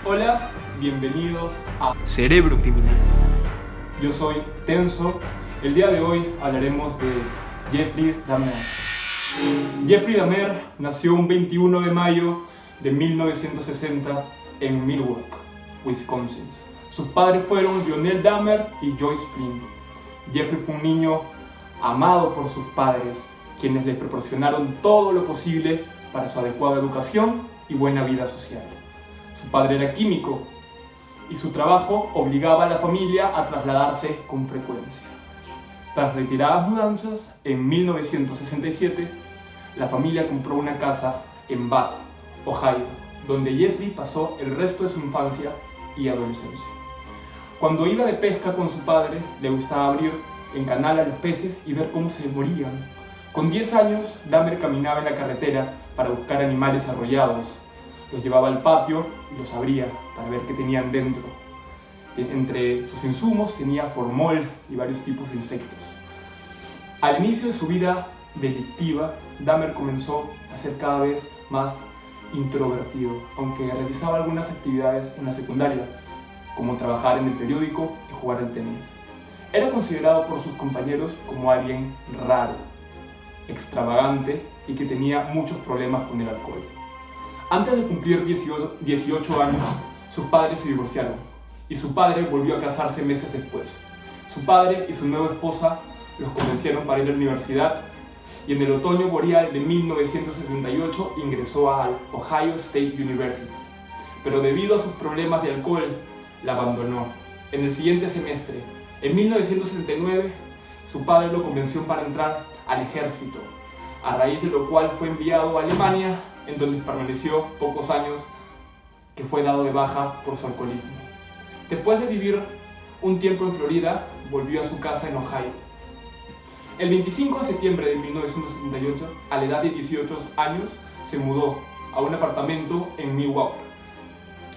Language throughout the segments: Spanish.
Hola, bienvenidos a Cerebro Criminal. Yo soy Tenso. El día de hoy hablaremos de Jeffrey Dahmer. Jeffrey Dahmer nació un 21 de mayo de 1960 en Milwaukee, Wisconsin. Sus padres fueron Lionel Dahmer y Joyce Flynn. Jeffrey fue un niño amado por sus padres, quienes le proporcionaron todo lo posible para su adecuada educación y buena vida social. Su padre era químico y su trabajo obligaba a la familia a trasladarse con frecuencia. Tras retiradas mudanzas, en 1967, la familia compró una casa en Bath, Ohio, donde Jeffrey pasó el resto de su infancia y adolescencia. Cuando iba de pesca con su padre, le gustaba abrir en canal a los peces y ver cómo se morían. Con 10 años, Dahmer caminaba en la carretera para buscar animales arrollados. Los llevaba al patio y los abría para ver qué tenían dentro. Entre sus insumos tenía formol y varios tipos de insectos. Al inicio de su vida delictiva, Dahmer comenzó a ser cada vez más introvertido, aunque realizaba algunas actividades en la secundaria, como trabajar en el periódico y jugar al tenis. Era considerado por sus compañeros como alguien raro, extravagante y que tenía muchos problemas con el alcohol. Antes de cumplir 18 años, sus padres se divorciaron y su padre volvió a casarse meses después. Su padre y su nueva esposa los convencieron para ir a la universidad y en el otoño boreal de 1978 ingresó a Ohio State University, pero debido a sus problemas de alcohol, la abandonó. En el siguiente semestre, en 1979, su padre lo convenció para entrar al ejército, a raíz de lo cual fue enviado a Alemania, en donde permaneció pocos años, que fue dado de baja por su alcoholismo. Después de vivir un tiempo en Florida, volvió a su casa en Ohio. El 25 de septiembre de 1978, a la edad de 18 años, se mudó a un apartamento en Milwaukee.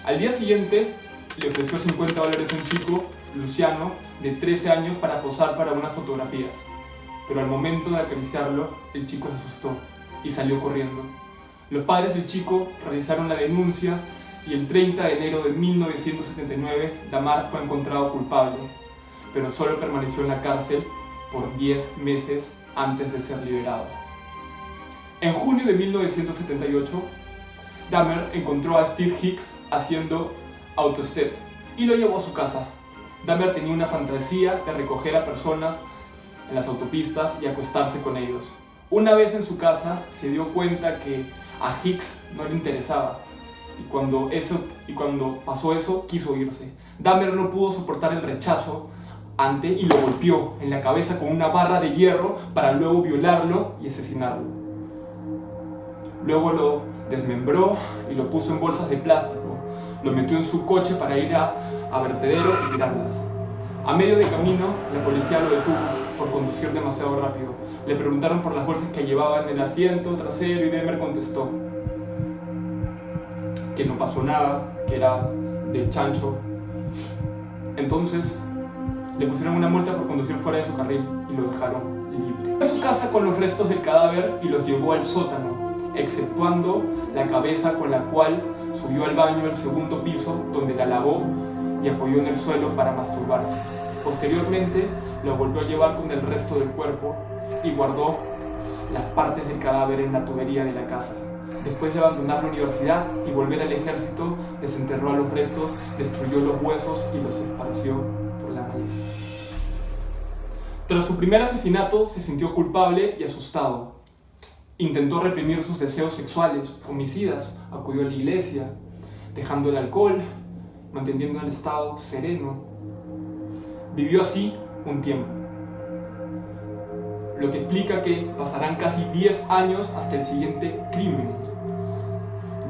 Al día siguiente, le ofreció $50 a un chico, Luciano, de 13 años para posar para unas fotografías. Pero al momento de acariciarlo, el chico se asustó y salió corriendo. Los padres del chico realizaron la denuncia y el 30 de enero de 1979, Dahmer fue encontrado culpable, pero solo permaneció en la cárcel por 10 meses antes de ser liberado. En junio de 1978, Dahmer encontró a Steve Hicks haciendo autostop y lo llevó a su casa. Dahmer tenía una fantasía de recoger a personas en las autopistas y acostarse con ellos. Una vez en su casa se dio cuenta que a Hicks no le interesaba y cuando pasó eso quiso irse. Dahmer no pudo soportar el rechazo y lo golpeó en la cabeza con una barra de hierro para luego violarlo y asesinarlo. Luego lo desmembró y lo puso en bolsas de plástico. Lo metió en su coche para ir a vertedero y tirarlas. A medio de camino, la policía lo detuvo por conducir demasiado rápido. Le preguntaron por las bolsas que llevaba en el asiento trasero y Dahmer contestó que no pasó nada, que era del chancho. Entonces, le pusieron una multa por conducir fuera de su carril y lo dejaron libre. Fue a su casa con los restos del cadáver y los llevó al sótano, exceptuando la cabeza con la cual subió al baño del segundo piso, donde la lavó y apoyó en el suelo para masturbarse. Posteriormente, lo volvió a llevar con el resto del cuerpo y guardó las partes del cadáver en la tubería de la casa. Después de abandonar la universidad y volver al ejército, desenterró a los restos, destruyó los huesos y los esparció por la maleza. Tras su primer asesinato, se sintió culpable y asustado. Intentó reprimir sus deseos sexuales, homicidas, acudió a la iglesia, dejando el alcohol, manteniendo el estado sereno. Vivió así un tiempo, lo que explica que pasarán casi 10 años hasta el siguiente crimen.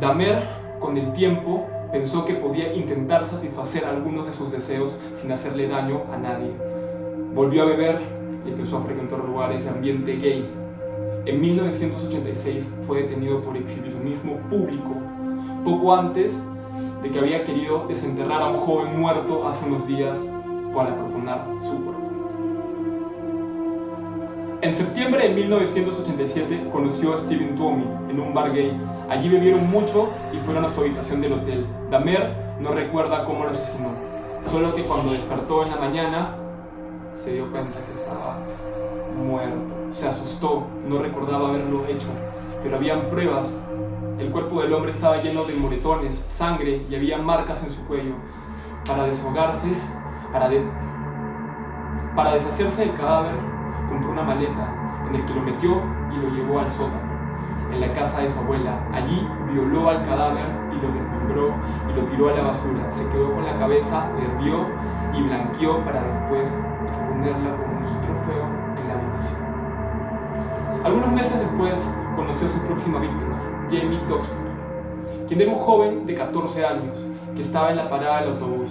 Dahmer, con el tiempo, pensó que podía intentar satisfacer algunos de sus deseos sin hacerle daño a nadie. Volvió a beber y empezó a frecuentar lugares de ambiente gay. En 1986 fue detenido por exhibicionismo público, poco antes de que había querido desenterrar a un joven muerto hace unos días para profanar su cuerpo. En septiembre de 1987 conoció a Stephen Tuomi en un bar gay. Allí bebieron mucho y fueron a su habitación del hotel. Dahmer no recuerda cómo lo asesinó, solo que cuando despertó en la mañana se dio cuenta que estaba muerto. Se asustó, no recordaba haberlo hecho, pero habían pruebas. El cuerpo del hombre estaba lleno de moretones, sangre y había marcas en su cuello. Para deshogarse, para deshacerse del cadáver, compró una maleta en la que lo metió y lo llevó al sótano, en la casa de su abuela. Allí violó al cadáver y lo desmembró y lo tiró a la basura. Se quedó con la cabeza, la hirvió y blanqueó para después exponerla como un trofeo en la habitación. Algunos meses después conoció a su próxima víctima, Jamie Doxburger, quien era un joven de 14 años que estaba en la parada del autobús.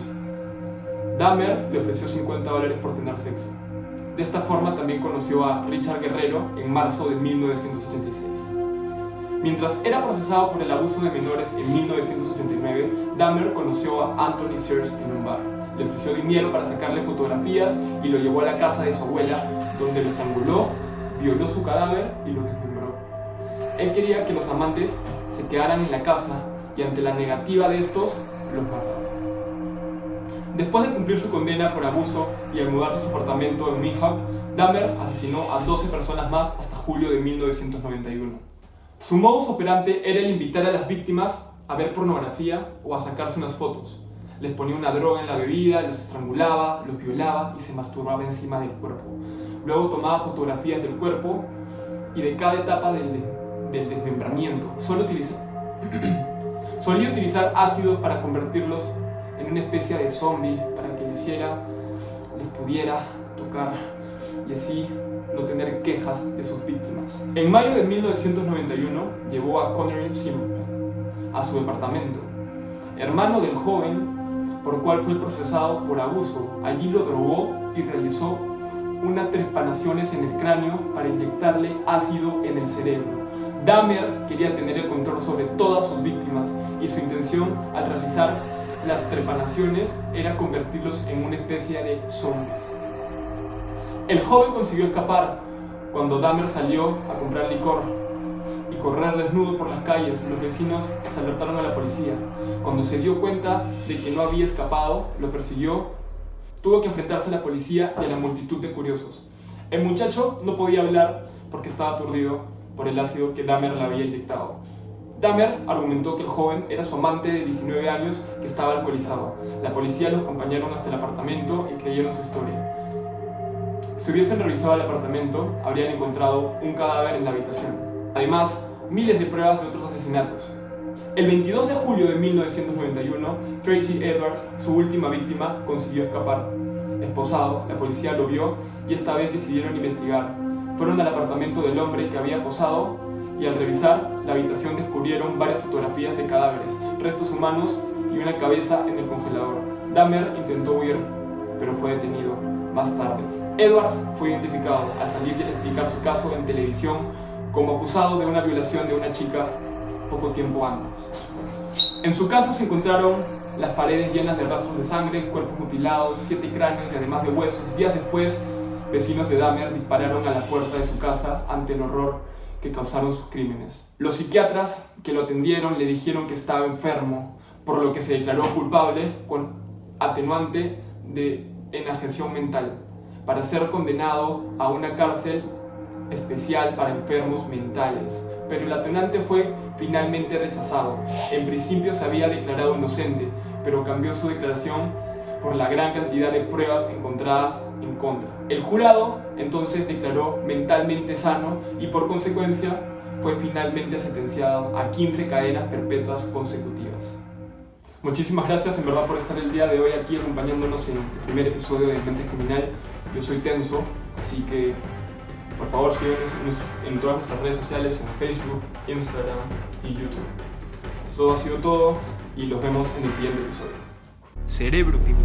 Dahmer le ofreció $50 por tener sexo. De esta forma también conoció a Richard Guerrero en marzo de 1986. Mientras era procesado por el abuso de menores en 1989, Dahmer conoció a Anthony Sears en un bar. Le ofreció dinero para sacarle fotografías y lo llevó a la casa de su abuela, donde lo estranguló, violó su cadáver y lo desmembró. Él quería que los amantes se quedaran en la casa y ante la negativa de estos, los mataba. Después de cumplir su condena por abuso y al mudarse a su apartamento en Mihawk, Dahmer asesinó a 12 personas más hasta julio de 1991. Su modus operandi era el invitar a las víctimas a ver pornografía o a sacarse unas fotos. Les ponía una droga en la bebida, los estrangulaba, los violaba y se masturbaba encima del cuerpo. Luego tomaba fotografías del cuerpo y de cada etapa del desmembramiento. Solía utilizar ácidos para convertirlos en una especie de zombie para que les pudiera tocar y así no tener quejas de sus víctimas. En mayo de 1991 llevó a Connery Zimmerman a su departamento, hermano del joven por cual fue procesado por abuso. Allí lo drogó y realizó unas trepanaciones en el cráneo para inyectarle ácido en el cerebro. Dahmer quería tener el control sobre todas sus víctimas y su intención al realizar las trepanaciones era convertirlos en una especie de zombies. El joven consiguió escapar cuando Dahmer salió a comprar licor y correr desnudo por las calles. Los vecinos se alertaron a la policía. Cuando se dio cuenta de que no había escapado, lo persiguió. Tuvo que enfrentarse a la policía y a la multitud de curiosos. El muchacho no podía hablar porque estaba aturdido por el ácido que Dahmer le había inyectado. Dahmer argumentó que el joven era su amante de 19 años que estaba alcoholizado. La policía los acompañaron hasta el apartamento y creyeron su historia. Si hubiesen revisado el apartamento, habrían encontrado un cadáver en la habitación. Además, miles de pruebas de otros asesinatos. El 22 de julio de 1991, Tracy Edwards, su última víctima, consiguió escapar. Esposado, la policía lo vio y esta vez decidieron investigar. Fueron al apartamento del hombre que había posado y al revisar la habitación descubrieron varias fotografías de cadáveres, restos humanos y una cabeza en el congelador. Dahmer intentó huir, pero fue detenido más tarde. Edwards fue identificado al salir a explicar su caso en televisión como acusado de una violación de una chica poco tiempo antes. En su casa se encontraron las paredes llenas de rastros de sangre, cuerpos mutilados, 7 cráneos y además de huesos. Días después, vecinos de Dahmer dispararon a la puerta de su casa ante el horror que causaron sus crímenes. Los psiquiatras que lo atendieron le dijeron que estaba enfermo, por lo que se declaró culpable con atenuante de enajeción mental, para ser condenado a una cárcel especial para enfermos mentales. Pero el atenuante fue finalmente rechazado. En principio se había declarado inocente, pero cambió su declaración por la gran cantidad de pruebas encontradas en contra. El jurado entonces declaró mentalmente sano y por consecuencia fue finalmente sentenciado a 15 cadenas perpetuas consecutivas. Muchísimas gracias en verdad por estar el día de hoy aquí acompañándonos en el primer episodio de Mente Criminal. Yo soy Tenso, así que por favor síguenos en todas nuestras redes sociales, en Facebook, Instagram y YouTube. Eso ha sido todo y los vemos en el siguiente episodio. Cerebro Criminal.